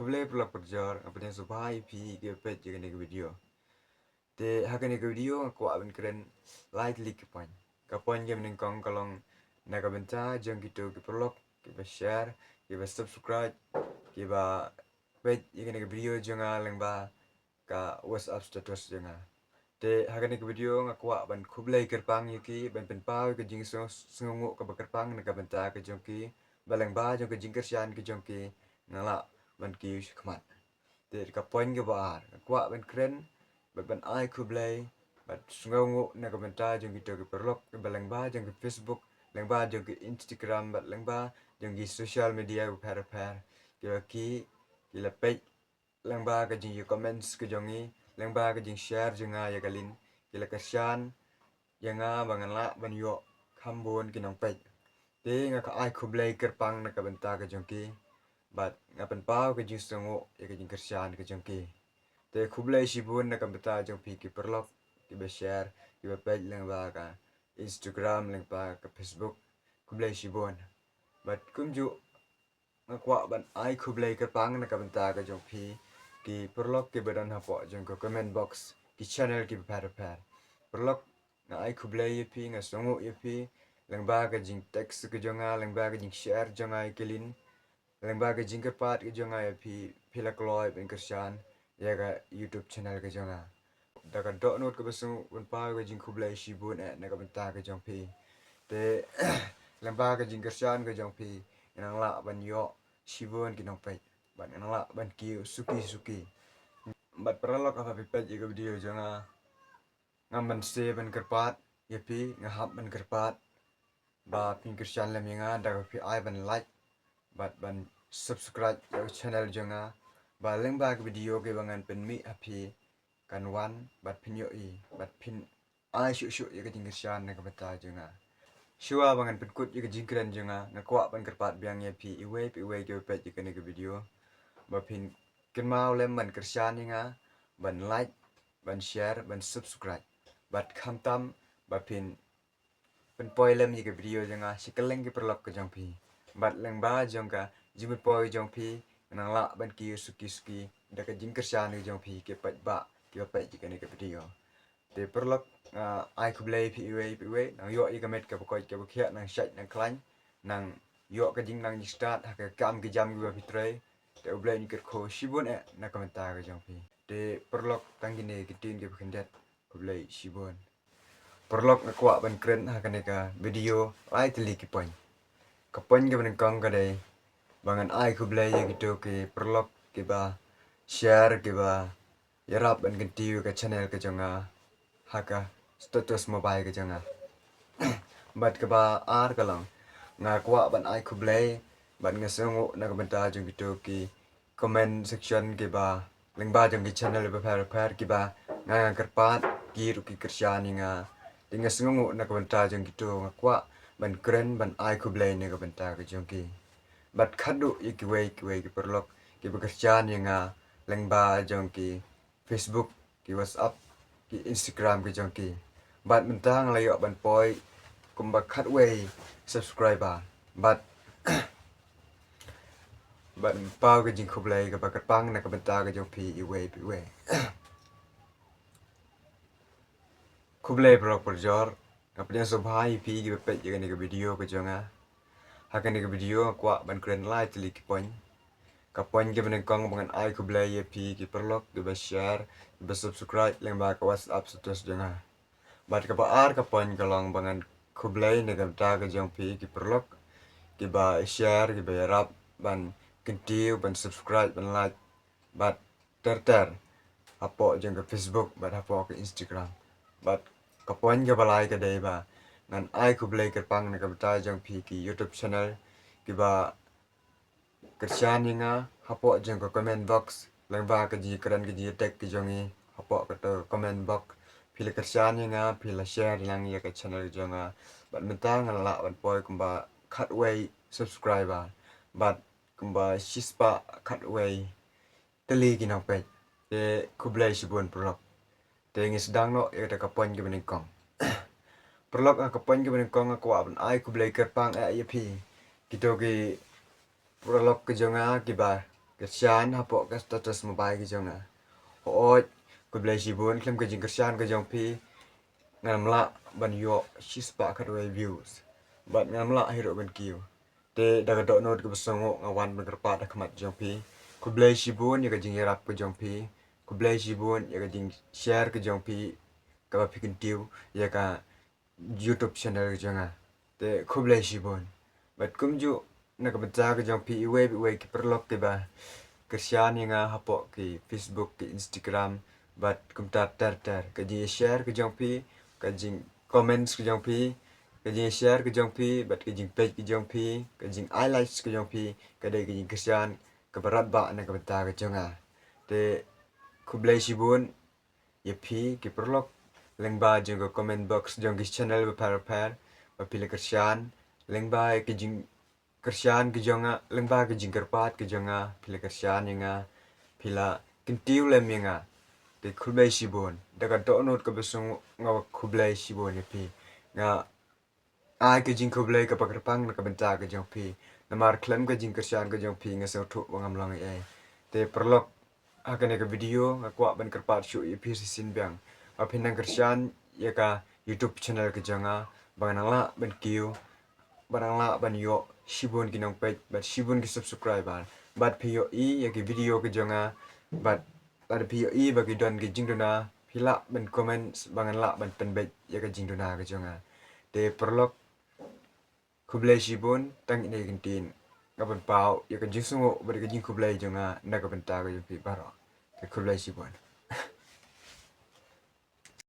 Kuble pelak perjar apa yang subai pi ke pet jaga nego video. Te haka nego video aku abin keren like lik kapan. Kapan jam nengkong kalong naga benta jang gitu ke pelak ke share ke subscribe ke pet jaga nego video janga lengba ka WhatsApp status janga. Te haka nego video aku abin kuble kerpang yuki ban penpau ke jing sungu ke kerpang naga benta ke jongki balengba jong ke jing kersian ke jongki ngala ban kius kmat. Te ka poin ke bar kwa ban kren ban ai kublai bat sungu na komentar jong gitu ke perlok ke balengba jong ke Facebook lengba jong ke Instagram bat lengba jong ke social media ke per ki la page lengba ke jing comments ke jongi lengba ke jing share jonga ya galin ki la kersian yanga bangan la ban yo khambon ki nong page te nga ka ai kublai kerpang na ka benta ke jongki bat ngapen pau ke jing sungu ya ke jing kersian ke jongki te kublai sibun na beta jong pi ki perlok ki be share ki be page leng ba ka Instagram leng ba ka Facebook kublai sibun bat kumju ngakwa ban ai kublai ke pang na beta ka jong pi ki perlok ki bedan hapo jong ko comment box ki channel ki par perlok na ai kublai ye pi nga songo ye pi leng ba ka jing text ke jonga leng ba ka jing share jonga kelin leng ba ka jing ke pat ke jonga ye pi la kloi ben kersian ya ka YouTube channel ke jonga daga dok not ke besu un pa ke jing kublai shibun na ka benta ke jong pi te lamba ke jing kersian ke jong pi nang la ban yo shibun ki nong pai ban nang la ban ki suki bat peralok apa pipet ke video jonga ngaman se ban kerpat ye pi ngahap ban kerpat ba pin kersian lem yanga daga pi ai ban like ban subscribe ya channel jonga ba lengba ke video ke bangan pen mi api kan wan bat pin yo i bat pin ai shu ya ke jing kersian na ka beta jonga shua bangan pen kut ya ke jing keren jonga ngakwa ban kerpat biang ye pi iwe ke pet ya ke video ba pin ken mau lem ban kersian nga ban like ban share ban subscribe bat khamtam ba pin poi lem ye ke video jonga sikeleng ke perlok ke jong pi bat leng ba jong ka jing poi jong pi nang la ban ki suki da ka jing kersian ke jong pi ke pat ba ke pet ke video te perlok ai kublai pi iwe nang yo i kamet ke pokoi ke bukia nang shat nang klan nang yo ka jing nang start ha ke kam ke jam gua fitre te ublai ni ke ko shibun na komentar ke jong pi te perlok tang gini kitin ke kendet kublai shibun perlok ngakwa ban keren ha ka video ai teli ki poin ka poin ke ban kong ka dai bangan ai kublai ye gitu ke perlok ke ba share ke ba yarap ban kentiu ke channel ke jonga haka status mobile ke jonga bat ke ba ar kalang ngakwa ban ai kublai ban ngasengu na benta jong gitu ki comment section ke ba lengba jong ki channel ba par ki ba nga kerpat ki ru ki kersian nga tinga sengu na benta jong gitu ngakwa ban keren ban ai kublai ne benta ke jong ki bat khadu ki wei ki perlok ki bekerjaan yang lengba jong ki Facebook ki WhatsApp ki Instagram ki jong ki bat mentang layo ban poi kumba khat wei subscriber bat bat pau ke jing kublai ke bakat pang na ke benta ke jong pi wei kublai perlok perjor kapnya sobhai pi ki pet ke ni ke video ke jonga hakan ke video kwa ban keren like teli ki poin kapan ke benengkong bangan ai kublai ye pi ki perlok ke ba share ke ba subscribe leng ba ke WhatsApp status jonga bat ke ba ar kapan kalong bangan kublai ne ke benta ke jong pi ki perlok ki ba share ki ba rap ban kentiu ban subscribe ban like bat ter apo jong ke Facebook bat apo ke Instagram bat kapan ke balai ke dai ba ngan ai kublai ke pang ne ke benta jong pi ki YouTube channel ki ba kersian nga hapo jeng ko comment box lengba ke ji keren ke ji tag ke jongi hapo ke to comment box pila kersian nga pila share lang ya ke channel jonga bat mentang la ban poi kumba cut way subscriber bat kumba shispa cut way teli kinang pe te kublai sibun prolog te ngi sedang no ya ta kapon ke beningkong prolog a kapon ke beningkong ko ban ai kublai kerpang ya pi kito ki prolog ke jonga ki ba Kerjaan hapok ka status mobile ke jonga. Hooj ku blai sibun klem ke jing kerjaan ke jong pi ngamla ban yo shispa ka doi views. Bat ngamla hiro ban kiu. Te daga dok not ke besongo ngawan ban kerpa da kemat jong pi. Ku blai sibun ya ke jing yarap ke jong pi. Ku blai sibun ya ke jing share ke jong pi. Ka ba pikin tiu ya ka YouTube channel ke jonga. Te ku blai sibun. Bat kum ju na ka baca ke jong pi iwe ki perlok ke ba. Kerjaan yang hapok ke Facebook ke Instagram bat kum tar ke jing share ke jong pi ke jing comments ke jong pi ke jing share ke jong pi bat ke jing page ke jong pi ke jing highlights ke jong pi ke dai ke jing kerjaan ke berat ba na ke beta ke jonga te ku blai sibun ya pi ke perlok lengba jong ke comment box jong ke channel par ba pilih kerjaan lengba ke jing kerjaan ke jonga lengba ke jing kerpat ke jonga pilih kerjaan yang pila kentiu lem yang te kublai sibon daga donot ke besong ngawa kublai sibon ya pi nga ai ke jing kublai ke pakerpang na ke benta ke jong pi namar klem ke jing kerjaan ke jong pi nga sau tu wangam lang te perlok akan ke video nga kwa ban kerpat shu ya pi sisin biang apinang kerjaan ya ka YouTube channel ke jonga bangang la ban kiu barang la ban yo shibun ki nong page bat shibun ki subscribe bat pio i ya ki video ke jonga bat pada pio i bagi don ki jingdona pila ban comment bangan la ban penbet ya ke jingdona ke jonga te perlok kublai shibun tang ine kintin ngaban pau ya ke jingsungo bari ke jing kublai jonga na ke benta ke pi baro ke kublai shibun